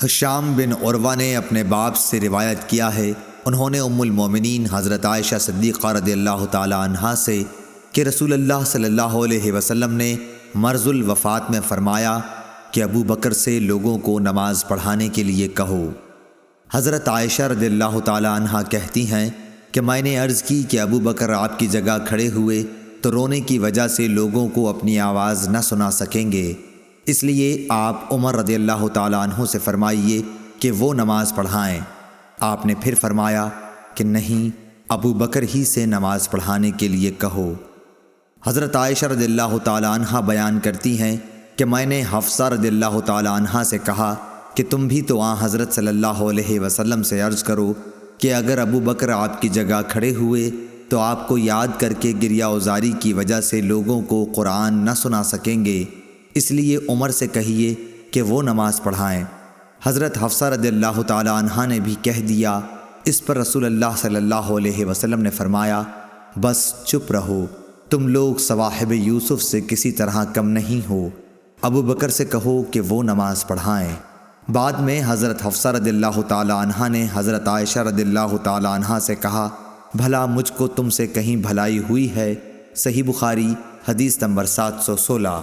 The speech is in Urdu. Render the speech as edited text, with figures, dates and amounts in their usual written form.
ہشام بن عروہ نے اپنے باپ سے روایت کیا ہے، انہوں نے ام المومنین حضرت عائشہ صدیقہ رضی اللہ تعالی عنہا سے کہ رسول اللہ صلی اللہ علیہ وسلم نے مرض الوفات میں فرمایا کہ ابو بکر سے لوگوں کو نماز پڑھانے کے لیے کہو۔ حضرت عائشہ رضی اللہ تعالی عنہا کہتی ہیں کہ میں نے عرض کی کہ ابو بکر آپ کی جگہ کھڑے ہوئے تو رونے کی وجہ سے لوگوں کو اپنی آواز نہ سنا سکیں گے، اس لیے آپ عمر رضی اللہ تعالی عنہ سے فرمائیے کہ وہ نماز پڑھائیں۔ آپ نے پھر فرمایا کہ نہیں، ابو بکر ہی سے نماز پڑھانے کے لیے کہو۔ حضرت عائشہ رضی اللہ تعالی عنہا بیان کرتی ہیں کہ میں نے حفصہ رضی اللہ تعالی عنہا سے کہا کہ تم بھی تو حضرت صلی اللہ علیہ وسلم سے عرض کرو کہ اگر ابو بکر آپ کی جگہ کھڑے ہوئے تو آپ کو یاد کر کے گریہ وزاری کی وجہ سے لوگوں کو قرآن نہ سنا سکیں گے، اس لیے عمر سے کہیے کہ وہ نماز پڑھائیں۔ حضرت حفصہ رضی اللہ تعالی عنہا نے بھی کہہ دیا۔ اس پر رسول اللہ صلی اللہ علیہ وسلم نے فرمایا، بس چپ رہو، تم لوگ صواحب یوسف سے کسی طرح کم نہیں ہو، ابو بکر سے کہو کہ وہ نماز پڑھائیں۔ بعد میں حضرت حفصہ رضی اللہ تعالی عنہا نے حضرت عائشہ رضی اللہ تعالی عنہا سے کہا، بھلا مجھ کو تم سے کہیں بھلائی ہوئی ہے؟ صحیح بخاری حدیث نمبر 716۔